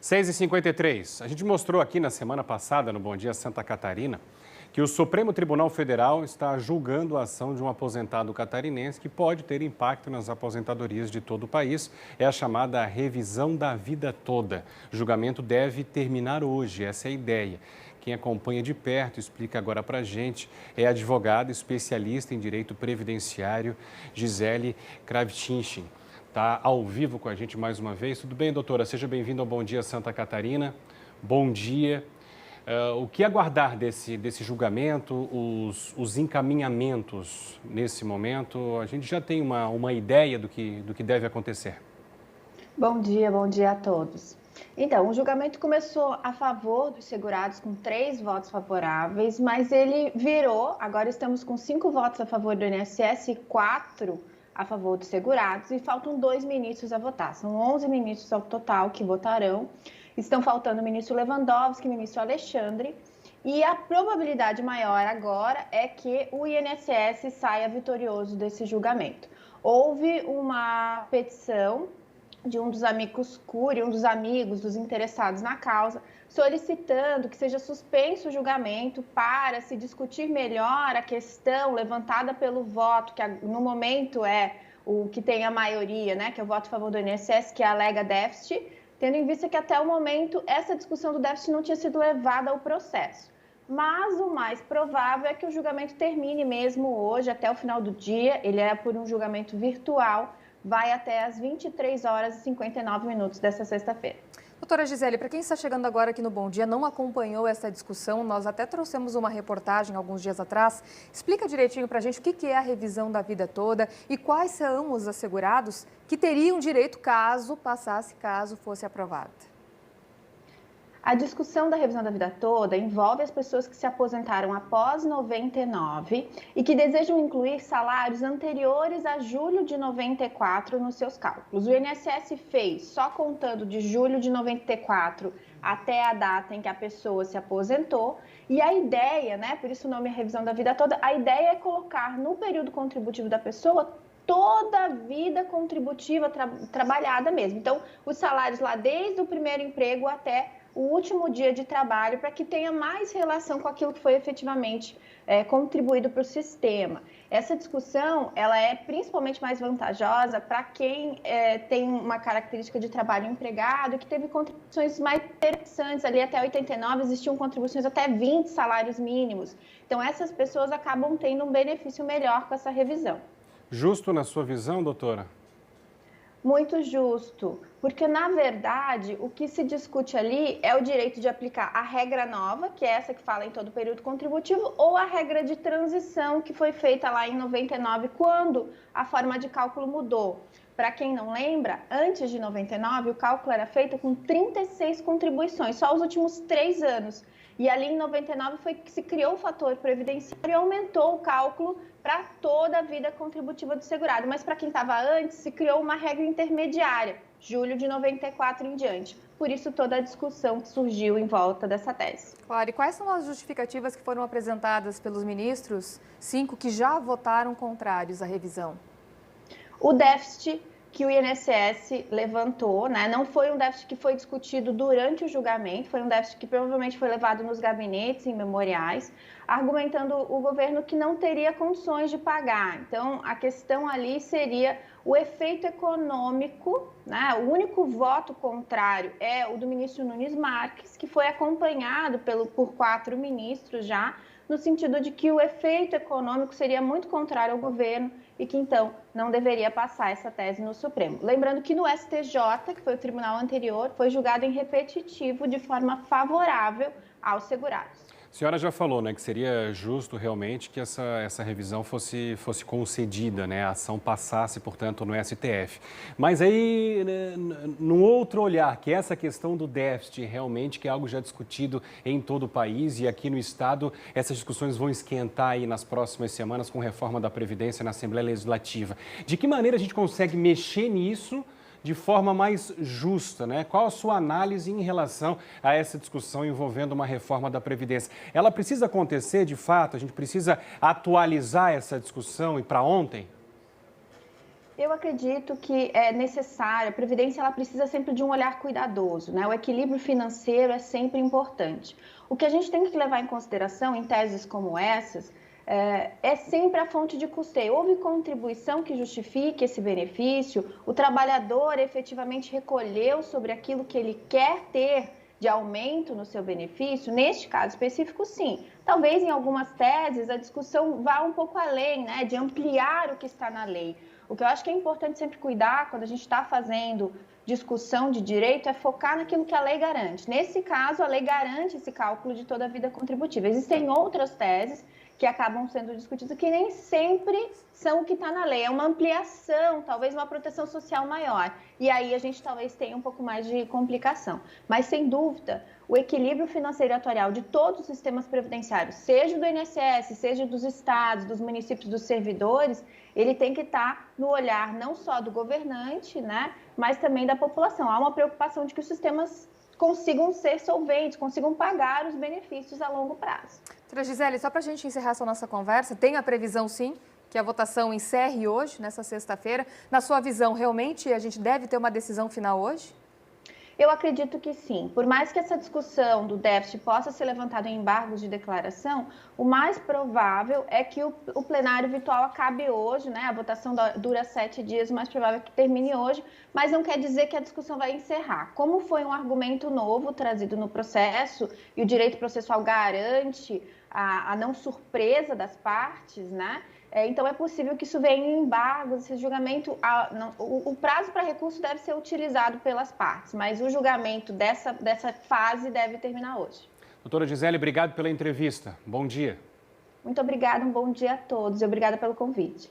6h53. A gente mostrou aqui na semana passada, no Bom Dia Santa Catarina, que o Supremo Tribunal Federal está julgando a ação de um aposentado catarinense que pode ter impacto nas aposentadorias de todo o país. É a chamada revisão da vida toda. O julgamento deve terminar hoje, essa é a ideia. Quem acompanha de perto, explica agora para a gente, é a advogada especialista em direito previdenciário, Gisele Kravchinchin. Está ao vivo com a gente mais uma vez. Tudo bem, doutora? Seja bem-vindo ao Bom Dia Santa Catarina. Bom dia. O que aguardar desse julgamento, os encaminhamentos nesse momento? A gente já tem uma ideia do que deve acontecer. Bom dia a todos. Então, o julgamento começou a favor dos segurados com 3 votos favoráveis, mas ele virou, agora estamos com 5 votos a favor do INSS e 4 a favor dos segurados, e faltam 2 ministros a votar. São 11 ministros ao total que votarão. Estão faltando o ministro Lewandowski e o ministro Alexandre, e a probabilidade maior agora é que o INSS saia vitorioso desse julgamento. Houve uma petição de um dos amigos curi, um dos amigos dos interessados na causa, solicitando que seja suspenso o julgamento para se discutir melhor a questão levantada pelo voto, que no momento é o que tem a maioria, né, que é o voto a favor do INSS, que alega déficit, tendo em vista que até o momento essa discussão do déficit não tinha sido levada ao processo. Mas o mais provável é que o julgamento termine mesmo hoje, até o final do dia. Ele é por um julgamento virtual, vai até às 23h59 dessa sexta-feira. Doutora Gisele, para quem está chegando agora aqui no Bom Dia, não acompanhou essa discussão, nós até trouxemos uma reportagem alguns dias atrás. Explica direitinho para a gente o que é a revisão da vida toda e quais são os assegurados que teriam direito caso fosse aprovada. A discussão da revisão da vida toda envolve as pessoas que se aposentaram após 99 e que desejam incluir salários anteriores a julho de 94 nos seus cálculos. O INSS fez só contando de julho de 94 até a data em que a pessoa se aposentou, e a ideia, né, por isso o nome é revisão da vida toda, a ideia é colocar no período contributivo da pessoa toda a vida contributiva trabalhada mesmo. Então, os salários lá desde o primeiro emprego até o último dia de trabalho, para que tenha mais relação com aquilo que foi efetivamente contribuído para o sistema. Essa discussão ela é principalmente mais vantajosa para quem tem uma característica de trabalho empregado, que teve contribuições mais interessantes. Ali até 89 existiam contribuições até 20 salários mínimos. Então, essas pessoas acabam tendo um benefício melhor com essa revisão. Justo na sua visão, doutora? Muito justo, porque, na verdade, o que se discute ali é o direito de aplicar a regra nova, que é essa que fala em todo o período contributivo, ou a regra de transição que foi feita lá em 99, quando a forma de cálculo mudou. Para quem não lembra, antes de 99, o cálculo era feito com 36 contribuições, só os últimos 3 anos. E ali em 99 foi que se criou o fator previdenciário e aumentou o cálculo para toda a vida contributiva do segurado. Mas para quem estava antes, se criou uma regra intermediária, julho de 94 em diante. Por isso toda a discussão que surgiu em volta dessa tese. Claro, e quais são as justificativas que foram apresentadas pelos ministros, 5 que já votaram contrários à revisão? O déficit que o INSS levantou, né, não foi um déficit que foi discutido durante o julgamento, foi um déficit que provavelmente foi levado nos gabinetes, em memoriais, argumentando o governo que não teria condições de pagar. Então, a questão ali seria o efeito econômico, né? O único voto contrário é o do ministro Nunes Marques, que foi acompanhado por 4 ministros já, no sentido de que o efeito econômico seria muito contrário ao governo e que, então, não deveria passar essa tese no Supremo. Lembrando que no STJ, que foi o tribunal anterior, foi julgado em repetitivo de forma favorável aos segurados. A senhora já falou, né, que seria justo realmente que essa revisão fosse concedida, né, a ação passasse, portanto, no STF. Mas aí, né, num outro olhar, que essa questão do déficit realmente, que é algo já discutido em todo o país e aqui no Estado, essas discussões vão esquentar aí nas próximas semanas com reforma da Previdência na Assembleia Legislativa. De que maneira a gente consegue mexer nisso de forma mais justa, né? Qual a sua análise em relação a essa discussão envolvendo uma reforma da Previdência? Ela precisa acontecer de fato? A gente precisa atualizar essa discussão e para ontem? Eu acredito que é necessário, a Previdência ela precisa sempre de um olhar cuidadoso, né? O equilíbrio financeiro é sempre importante. O que a gente tem que levar em consideração em teses como essas é sempre a fonte de custeio. Houve contribuição que justifique esse benefício, o trabalhador efetivamente recolheu sobre aquilo que ele quer ter de aumento no seu benefício? Neste caso específico, sim. Talvez em algumas teses a discussão vá um pouco além, né, de ampliar o que está na lei. O que eu acho que é importante sempre cuidar quando a gente está fazendo discussão de direito é focar naquilo que a lei garante. Nesse caso, a lei garante esse cálculo de toda a vida contributiva. Existem outras teses que acabam sendo discutidas que nem sempre são o que está na lei. É uma ampliação, talvez uma proteção social maior. E aí a gente talvez tenha um pouco mais de complicação. Mas, sem dúvida, o equilíbrio financeiro e atuarial de todos os sistemas previdenciários, seja do INSS, seja dos estados, dos municípios, dos servidores, ele tem que estar no olhar não só do governante, né, mas também da população. Há uma preocupação de que os sistemas consigam ser solventes, consigam pagar os benefícios a longo prazo. Doutora Gisele, só para a gente encerrar essa nossa conversa, tem a previsão, sim, que a votação encerre hoje, nessa sexta-feira. Na sua visão, realmente a gente deve ter uma decisão final hoje? Eu acredito que sim. Por mais que essa discussão do déficit possa ser levantada em embargos de declaração, o mais provável é que o plenário virtual acabe hoje, né? A votação dura 7 dias, o mais provável é que termine hoje, mas não quer dizer que a discussão vai encerrar. Como foi um argumento novo trazido no processo e o direito processual garante a não surpresa das partes, né? Então, é possível que isso venha em embargos, esse julgamento, o prazo para recurso deve ser utilizado pelas partes, mas o julgamento dessa fase deve terminar hoje. Doutora Gisele, obrigado pela entrevista. Bom dia. Muito obrigada, um bom dia a todos e obrigada pelo convite.